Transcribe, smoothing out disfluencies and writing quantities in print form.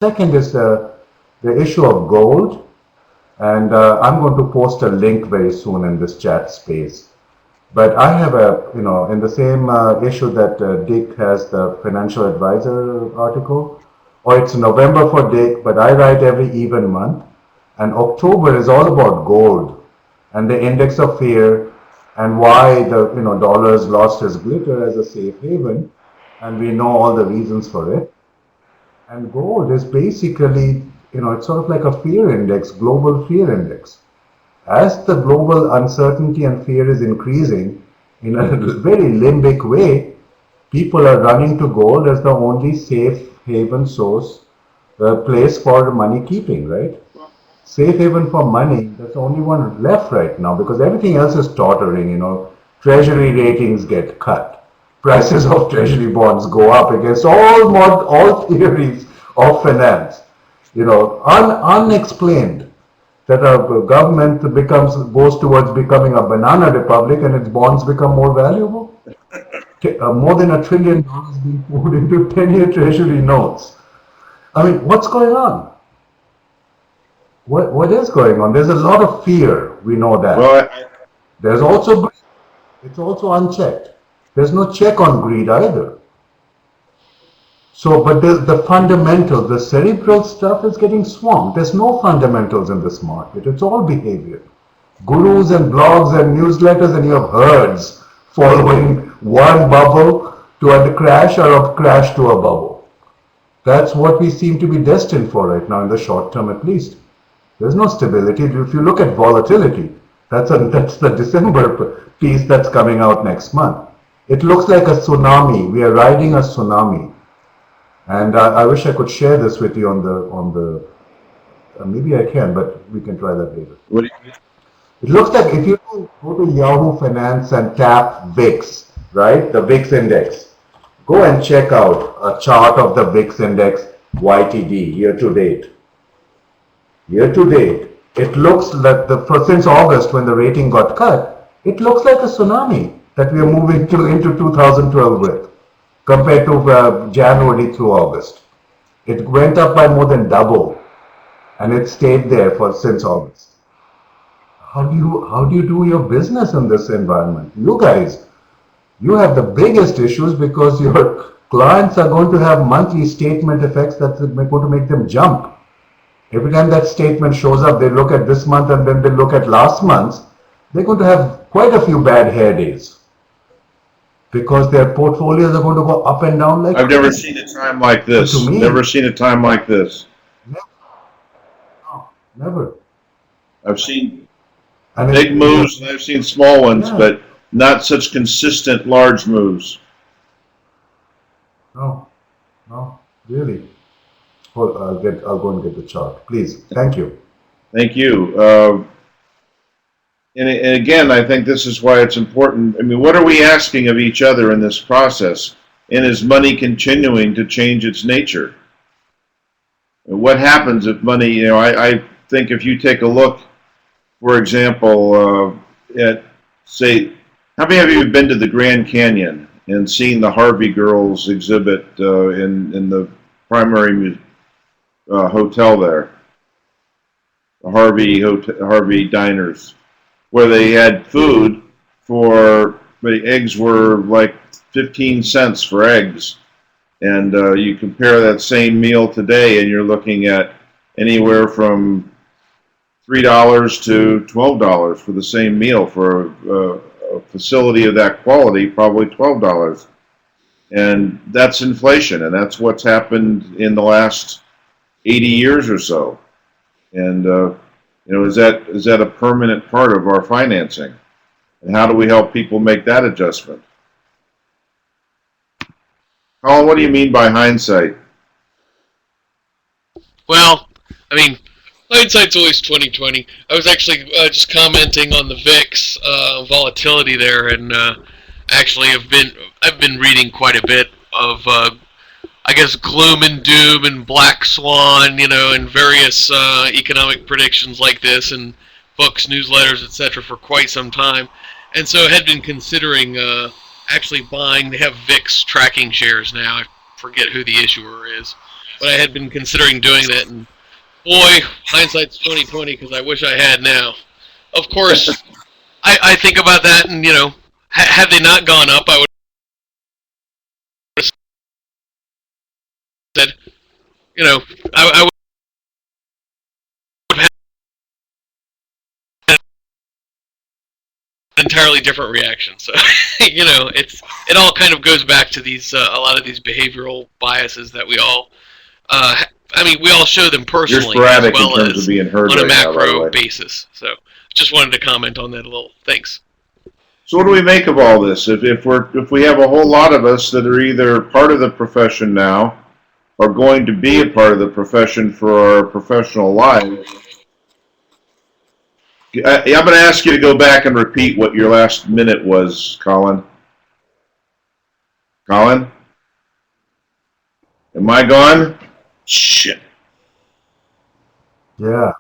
Second is the issue of gold. And I'm going to post a link very soon in this chat space. But I have in the same issue that Dick has the financial advisor article, or it's November for Dick, but I write every even month. And October is all about gold and the index of fear and why the dollars lost its glitter as a safe haven. And we know all the reasons for it. And gold is basically, it's sort of like a fear index, global fear index. As the global uncertainty and fear is increasing in a very limbic way, people are running to gold as the only safe haven source, place for money keeping, right? Safe haven for money, that's the only one left right now because everything else is tottering. Treasury ratings get cut. Prices of treasury bonds go up against all theories of finance. Unexplained that a government goes towards becoming a banana republic and its bonds become more valuable. More than $1 trillion being poured into 10-year treasury notes. I mean, what's going on? What is going on? There's a lot of fear. We know that. Well, There's also greed. It's also unchecked. There's no check on greed either. So, but the fundamentals, the cerebral stuff is getting swamped. There's no fundamentals in this market. It's all behavior. Gurus and blogs and newsletters, and you have herds following one bubble to a crash or a crash to a bubble. That's what we seem to be destined for right now in the short term at least. There's no stability. If you look at volatility, that's the December piece that's coming out next month. It looks like a tsunami. We are riding a tsunami. And I wish I could share this with you on the maybe I can, but we can try that later. what do you, It looks like if you go to Yahoo Finance and tap VIX, right, the VIX index, go and check out a chart of the VIX index YTD year to date. Year to date, it looks like since August when the rating got cut, it looks like a tsunami that we are moving into 2012 with, compared to January through August. It went up by more than double, and it stayed there since August. How do you do your business in this environment? You guys, you have the biggest issues because your clients are going to have monthly statement effects that's going to make them jump. Every time that statement shows up, they look at this month and then they look at last month's. They're going to have quite a few bad hair days because their portfolios are going to go up and down like I've never crazy. seen a time like this. To me, Never seen a time like this. never, no, never. I've seen And big moves and I've seen small ones, yeah, but not such consistent large moves. no, no, really. Hold, I'll go and get the chart, please. Thank you. Thank you. And again, I think this is why it's important. I mean, what are we asking of each other in this process? And is money continuing to change its nature? What happens if money, I think if you take a look, for example, at, say, how many of you have been to the Grand Canyon and seen the Harvey Girls exhibit in the primary hotel there, the Harvey Diners, where they had food for, the eggs were like 15 cents for eggs. And you compare that same meal today and you're looking at anywhere from $3 to $12 for the same meal for a facility of that quality, probably $12. And that's inflation, and that's what's happened in the last 80 years or so. And is that a permanent part of our financing? And how do we help people make that adjustment? Colin, what do you mean by hindsight? Well, I mean, hindsight's always 2020. I was actually just commenting on the VIX volatility there, and actually I've been reading quite a bit of I guess gloom and doom and black swan, and various economic predictions like this, and books, newsletters, etc. for quite some time, and so I had been considering actually buying. They have VIX tracking shares now. I forget who the issuer is. but I had been considering doing that, and boy, hindsight's 2020 because I wish I had now. Of course, I think about that, and had they not gone up, I would have said, I would have had an entirely different reaction. So, it all kind of goes back to these a lot of these behavioral biases that we all. We all show them You're personally sporadic as well in terms as of being heard on a right now, by the macro way. basis. So, just wanted to comment on that a little. Thanks. So what do we make of all this? If we have a whole lot of us that are either part of the profession now or going to be a part of the profession for our professional lives, I'm going to ask you to go back and repeat what your last minute was, Colin. Colin? Am I gone? Shit. Yeah.